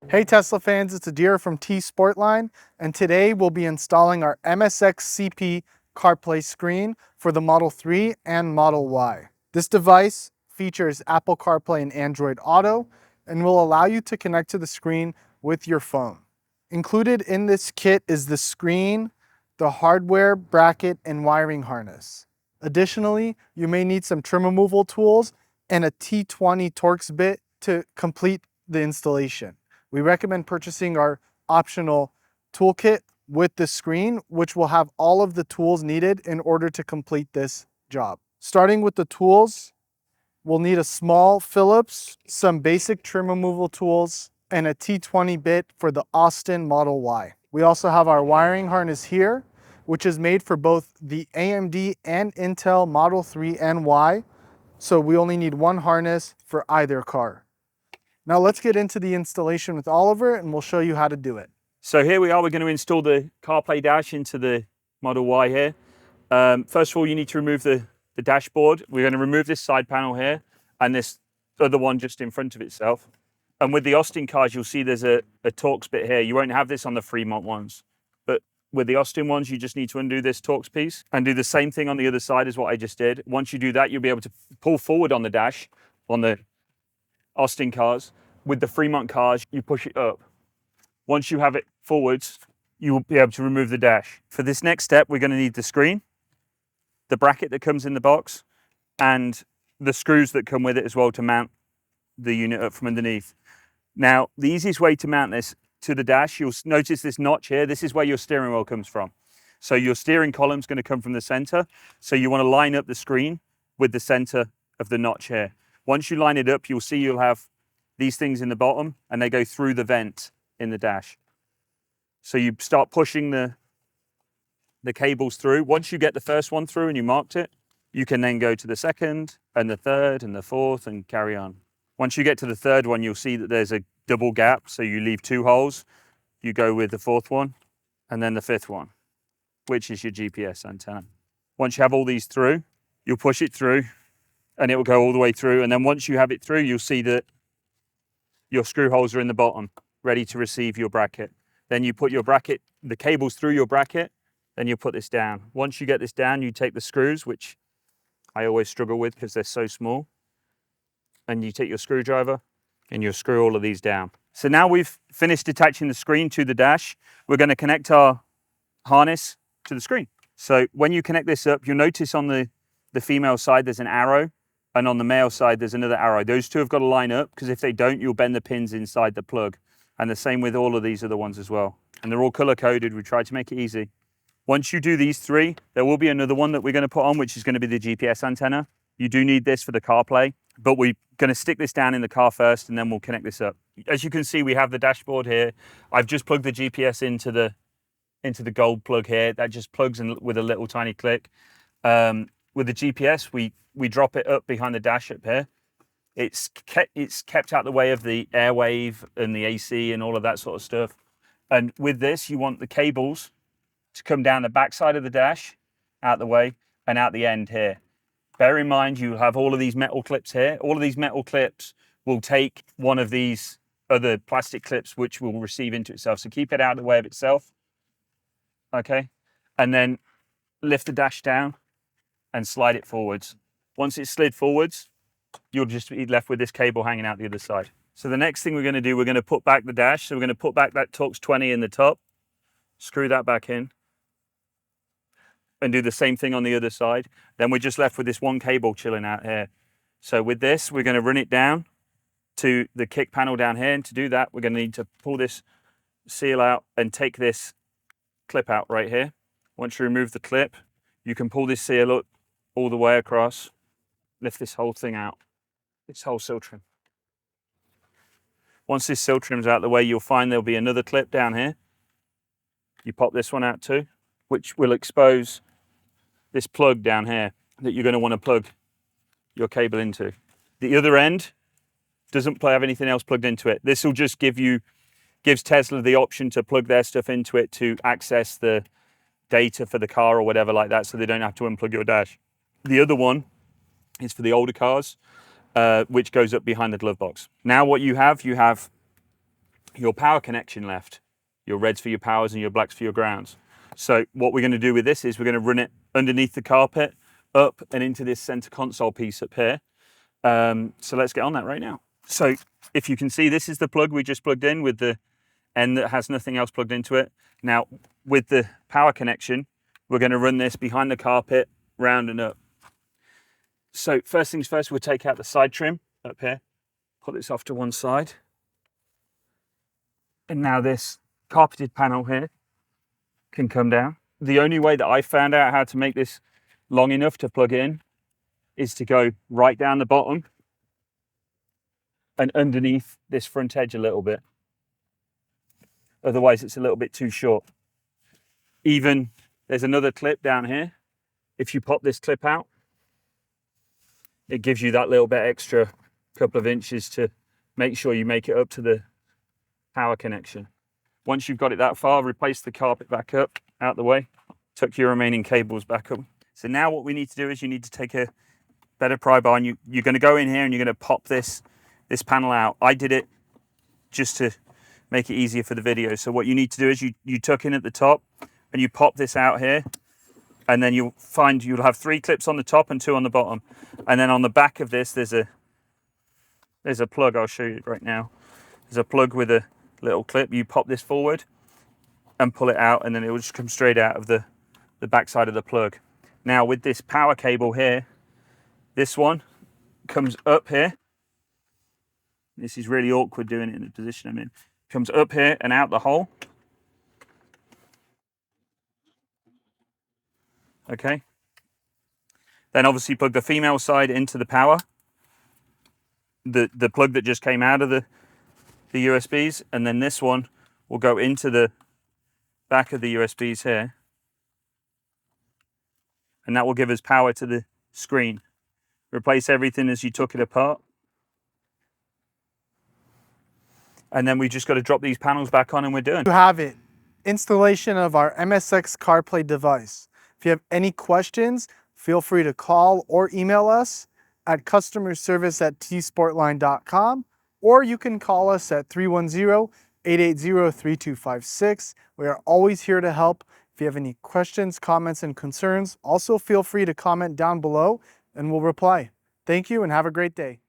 Hey Tesla fans, it's Adir from Sportline, and today we'll be installing our MSX-CP CarPlay screen for the Model 3 and Model Y. This device features Apple CarPlay and Android Auto and will allow you to connect to the screen with your phone. Included in this kit is the screen, the hardware, bracket, and wiring harness. Additionally, you may need some trim removal tools and a T20 Torx bit to complete the installation. We recommend purchasing our optional toolkit with the screen, which will have all of the tools needed in order to complete this job. Starting with the tools, we'll need a small Phillips, some basic trim removal tools, and a T20 bit for the Austin Model Y. We also have our wiring harness here, which is made for both the AMD and Intel Model 3 and Y, so we only need one harness for either car. Now let's get into the installation with Oliver and we'll show you how to do it. So here we are, we're going to install the CarPlay dash into the Model Y here. First of all, you need to remove the dashboard. We're going to remove this side panel here and this other one just in front of itself. And with the Austin cars, you'll see there's a Torx bit here. You won't have this on the Fremont ones. But with the Austin ones, you just need to undo this Torx piece and do the same thing on the other side as what I just did. Once you do that, you'll be able to pull forward on the dash on the Austin cars. With the Fremont cars, you push it up. Once you have it forwards, you will be able to remove the dash. For this next step, we're going to need the screen, the bracket that comes in the box, and the screws that come with it as well to mount the unit up from underneath. Now, the easiest way to mount this to the dash, you'll notice this notch here. This is where your steering wheel comes from. So your steering column is going to come from the center. So you want to line up the screen with the center of the notch here. Once you line it up, you'll see you'll have these things in the bottom and they go through the vent in the dash. So you start pushing the cables through. Once you get the first one through and you marked it, you can then go to the second and the third and the fourth and carry on. Once you get to the third one, you'll see that there's a double gap. So you leave two holes, you go with the fourth one and then the fifth one, which is your GPS antenna. Once you have all these through, you'll push it through and it will go all the way through. And then once you have it through, you'll see that your screw holes are in the bottom, ready to receive your bracket. Then you put your bracket, the cables through your bracket, then you put this down. Once you get this down, you take the screws, which I always struggle with because they're so small, and you take your screwdriver and you screw all of these down. So now we've finished attaching the screen to the dash, we're going to connect our harness to the screen. So when you connect this up, you'll notice on the female side there's an arrow, and on the male side there's another arrow. Those two have got to line up because if they don't, you'll bend the pins inside the plug. And the same with all of these other ones as well. And they're all color coded. We tried to make it easy. Once you do these three, there will be another one that we're going to put on, which is going to be the GPS antenna. You do need this for the CarPlay, but we're going to stick this down in the car first and then we'll connect this up. As you can see, we have the dashboard here. I've just plugged the GPS into the gold plug here. That just plugs in with a little tiny click. With the GPS, we drop it up behind the dash up here. It's kept out the way of the airwave and the AC and all of that sort of stuff. And with this, you want the cables to come down the back side of the dash, out the way, and out the end here. Bear in mind, you have all of these metal clips here. All of these metal clips will take one of these other plastic clips, which will receive into itself. So keep it out of the way of itself, okay? And then lift the dash down and slide it forwards. Once it's slid forwards, you'll just be left with this cable hanging out the other side. So the next thing we're going to do, we're going to put back the dash. So we're going to put back that Torx 20 in the top, screw that back in, and do the same thing on the other side. Then we're just left with this one cable chilling out here. So with this, we're going to run it down to the kick panel down here. And to do that, we're going to need to pull this seal out and take this clip out right here. Once you remove the clip, you can pull this seal up all the way across, lift this whole thing out, this whole seal trim. Once this seal trim's out the way, you'll find there'll be another clip down here. You pop this one out too, which will expose this plug down here that you're going to want to plug your cable into. The other end doesn't have anything else plugged into it. This will just gives Tesla the option to plug their stuff into it to access the data for the car or whatever like that, so they don't have to unplug your dash. The other one is for the older cars, which goes up behind the glove box. Now what you have your power connection left, your reds for your powers and your blacks for your grounds. So what we're going to do with this is we're going to run it underneath the carpet, up and into this center console piece up here. So let's get on that right now. So if you can see, this is the plug we just plugged in with the end that has nothing else plugged into it. Now with the power connection, we're going to run this behind the carpet, round and up. So first things first, we'll take out the side trim up here, put this off to one side. And now this carpeted panel here can come down. The only way that I found out how to make this long enough to plug in is to go right down the bottom and underneath this front edge a little bit. Otherwise it's a little bit too short. Even there's another clip down here. If you pop this clip out, it gives you that little bit extra couple of inches to make sure you make it up to the power connection. Once you've got it that far, replace the carpet back up, out the way, tuck your remaining cables back up. So now what we need to do is you need to take a better pry bar and you're going to go in here and you're going to pop this panel out. I did it just to make it easier for the video. So what you need to do is you tuck in at the top and you pop this out here, and then you'll find you'll have 3 clips on the top and 2 on the bottom. And then on the back of this, there's a plug. I'll show you right now. There's a plug with a little clip. You pop this forward and pull it out, and then it will just come straight out of the back side of the plug. Now with this power cable here, this one comes up here. This is really awkward doing it in the position I'm in. Comes up here and out the hole. Okay. Then obviously plug the female side into the power. The plug that just came out of the USBs, and then this one will go into the back of the USBs here. And that will give us power to the screen. Replace everything as you took it apart. And then we just got to drop these panels back on and we're done. You have it. Installation of our MSX CarPlay device. If you have any questions, feel free to call or email us at customerservice@tsportline.com, or you can call us at 310-880-3256. We are always here to help. If you have any questions, comments, and concerns, also feel free to comment down below and we'll reply. Thank you and have a great day.